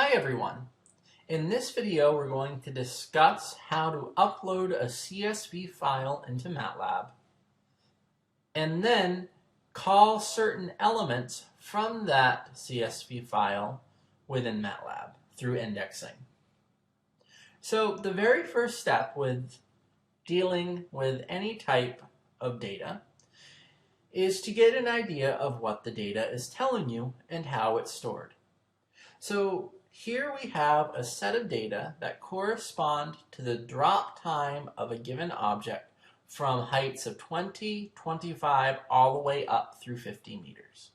Hi everyone. In this video we're going to discuss how to upload a CSV file into MATLAB and then call certain elements from that CSV file within MATLAB through indexing. So the very first step with dealing with any type of data is to get an idea of what the data is telling you and how it's stored. So here we have a set of data that correspond to the drop time of a given object from heights of 20, 25, all the way up through 50 meters.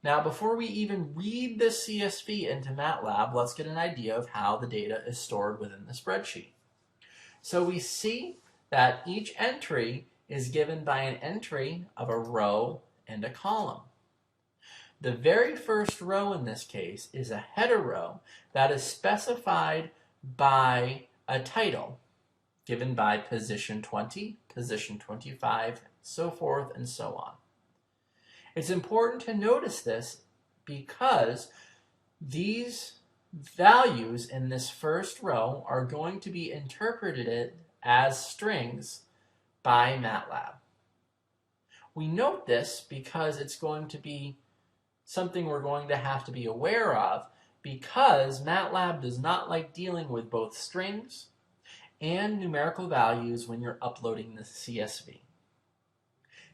Now, before we even read this CSV into MATLAB, let's get an idea of how the data is stored within the spreadsheet. So we see that each entry is given by an entry of a row and a column. The very first row in this case is a header row that is specified by a title given by position 20, position 25, so forth and so on. It's important to notice this because these values in this first row are going to be interpreted as strings by MATLAB. We note this because it's going to be something we're going to have to be aware of because MATLAB does not like dealing with both strings and numerical values when you're uploading the CSV.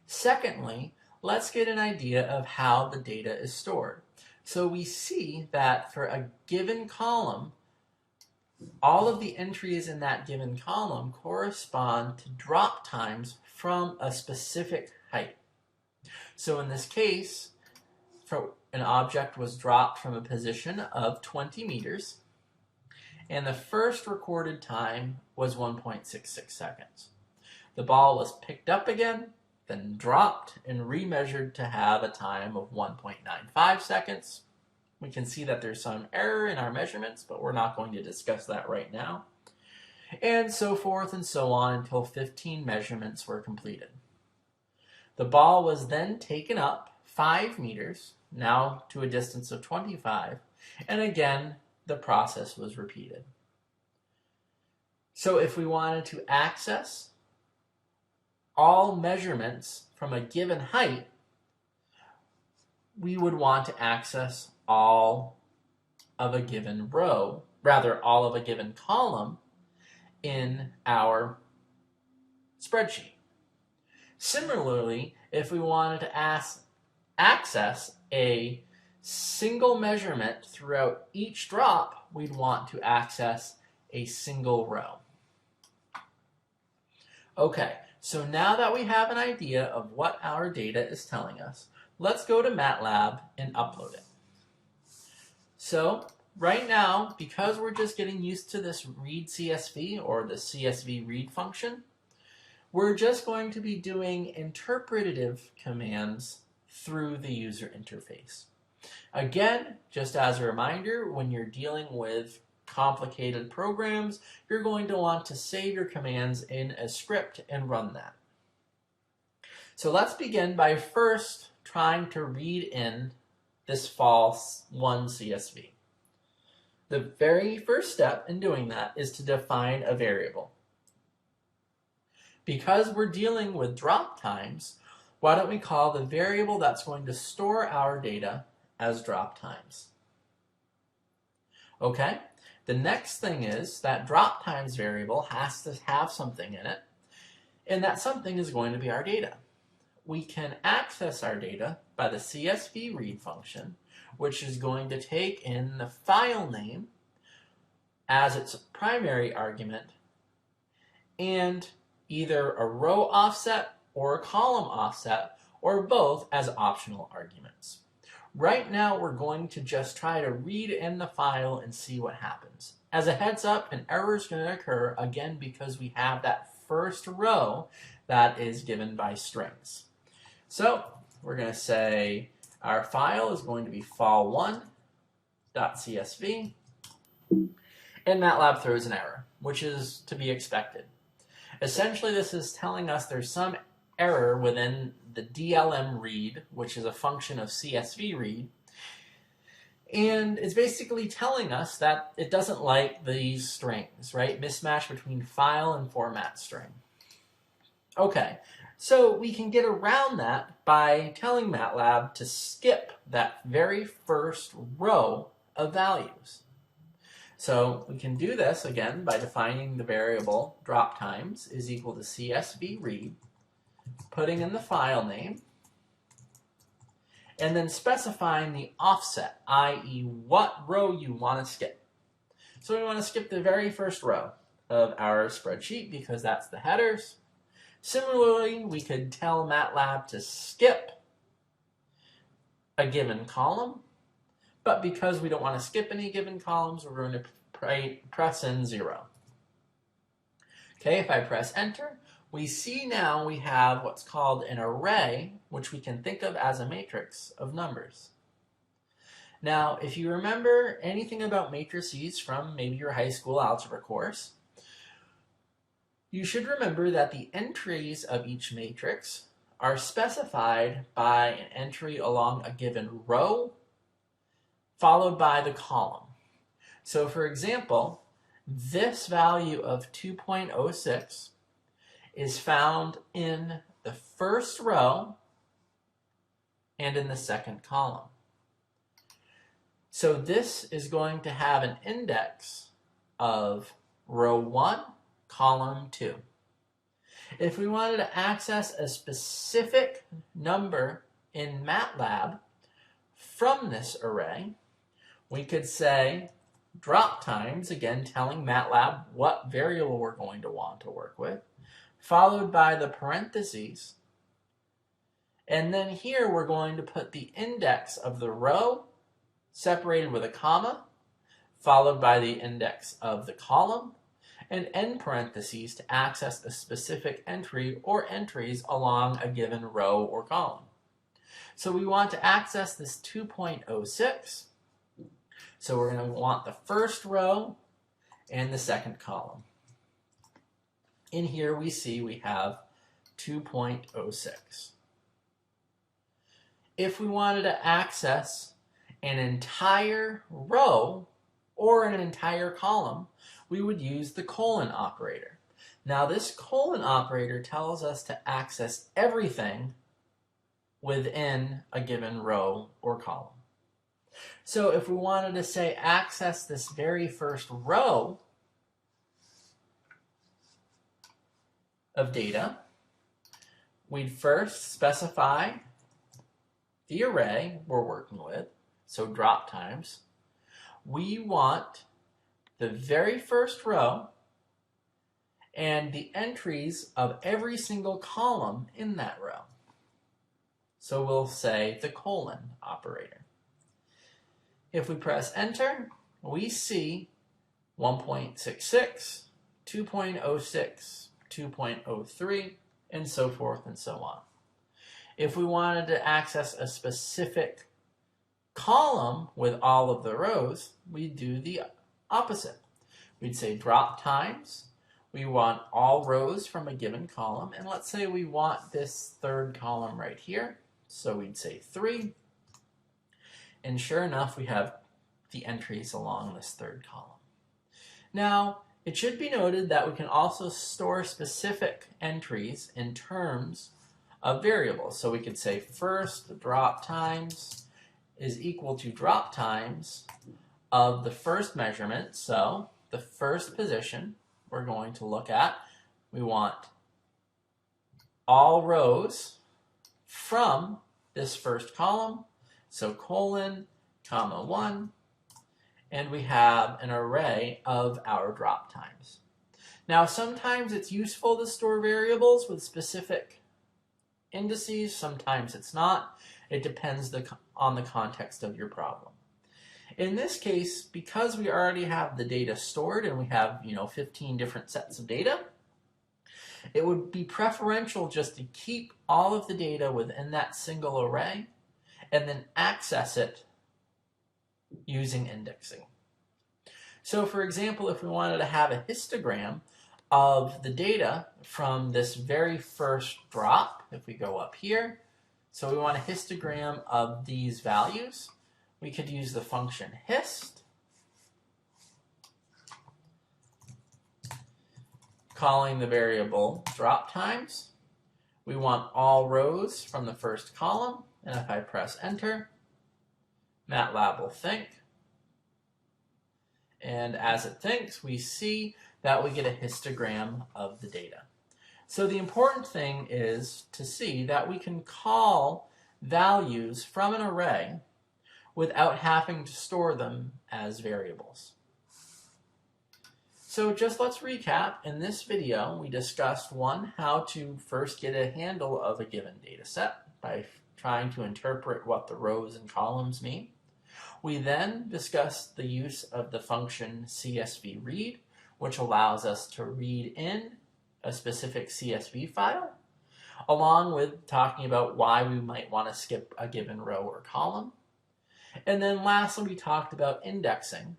Secondly, let's get an idea of how the data is stored. So we see that for a given column, all of the entries in that given column correspond to drop times from a specific height. So in this case, an object was dropped from a position of 20 meters, and the first recorded time was 1.66 seconds. The ball was picked up again, then dropped and remeasured to have a time of 1.95 seconds. We can see that there's some error in our measurements, but we're not going to discuss that right now. And so forth and so on until 15 measurements were completed. The ball was then taken up 5 meters, now to a distance of 25, and again the process was repeated. So if we wanted to access all measurements from a given height, we would want to access all of a given row, rather all of a given column in our spreadsheet. Similarly, if we wanted to access a single measurement throughout each drop, we'd want to access a single row. Okay, so now that we have an idea of what our data is telling us, let's go to MATLAB and upload it. So right now, because we're just getting used to this read CSV or the CSV read function, we're just going to be doing interpretative commands through the user interface. Again, just as a reminder, when you're dealing with complicated programs, you're going to want to save your commands in a script and run that. So let's begin by first trying to read in this false 1 CSV. The very first step in doing that is to define a variable. Because we're dealing with drop times, why don't we call the variable that's going to store our data as drop times? Okay, the next thing is that drop times variable has to have something in it, and that something is going to be our data. We can access our data by the CSV read function, which is going to take in the file name as its primary argument and either a row offset or a column offset, or both as optional arguments. Right now, we're going to just try to read in the file and see what happens. As a heads up, an error is going to occur, again, because we have that first row that is given by strings. So we're going to say our file is going to be fol1.csv, and MATLAB throws an error, which is to be expected. Essentially, this is telling us there's some error within the DLM read, which is a function of CSV read, And it's basically telling us that it doesn't like these strings, right? Mismatch between file and format string. Okay, so we can get around that by telling MATLAB to skip that very first row of values. So we can do this again by defining the variable drop times is equal to CSV read, putting in the file name, and then specifying the offset, i.e. what row you want to skip. So we want to skip the very first row of our spreadsheet because that's the headers. Similarly, we could tell MATLAB to skip a given column, but because we don't want to skip any given columns, we're going to press in 0. Okay, if I press enter, we see now we have what's called an array, which we can think of as a matrix of numbers. Now, if you remember anything about matrices from maybe your high school algebra course, you should remember that the entries of each matrix are specified by an entry along a given row, followed by the column. So for example, this value of 2.06 is found in the first row and in the second column. So this is going to have an index of row 1, column 2. If we wanted to access a specific number in MATLAB from this array, we could say drop times, again telling MATLAB what variable we're going to want to work with, followed by the parentheses, and then here we're going to put the index of the row separated with a comma, followed by the index of the column, and end parentheses to access a specific entry or entries along a given row or column. So we want to access this 2.06. So we're going to want the first row and the second column. In here we see we have 2.06. If we wanted to access an entire row or an entire column, we would use the colon operator. Now this colon operator tells us to access everything within a given row or column. So if we wanted to say access this very first row of data, we'd first specify the array we're working with, so drop times. We want the very first row and the entries of every single column in that row. So we'll say the colon operator. If we press enter, we see 1.66, 2.06, 2.03, and so forth and so on. If we wanted to access a specific column with all of the rows, we'd do the opposite. We'd say drop times. We want all rows from a given column, and let's say we want this third column right here, so we'd say 3. And sure enough, we have the entries along this third column. Now, it should be noted that we can also store specific entries in terms of variables. So we could say first drop times is equal to drop times of the first measurement. So the first position we're going to look at, we want all rows from this first column. So colon, comma 1, and we have an array of our drop times. Now sometimes it's useful to store variables with specific indices, sometimes it's not. It depends on the context of your problem. In this case, because we already have the data stored and we have 15 different sets of data, it would be preferential just to keep all of the data within that single array and then access it using indexing. So for example, if we wanted to have a histogram of the data from this very first drop, if we go up here, so we want a histogram of these values, we could use the function hist, calling the variable drop times. We want all rows from the first column, and if I press enter, MATLAB will think. And as it thinks, we see that we get a histogram of the data. So the important thing is to see that we can call values from an array without having to store them as variables. So just let's recap. In this video, we discussed how to first get a handle of a given data set by trying to interpret what the rows and columns mean. We then discussed the use of the function CSV read, which allows us to read in a specific CSV file, along with talking about why we might want to skip a given row or column. And then lastly, we talked about indexing,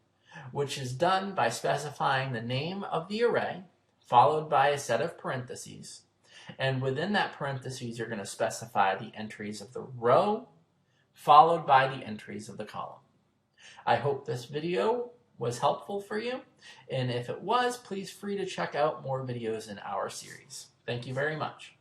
which is done by specifying the name of the array, followed by a set of parentheses. And within that parentheses, you're going to specify the entries of the row, followed by the entries of the column. I hope this video was helpful for you, and if it was, please feel free to check out more videos in our series. Thank you very much.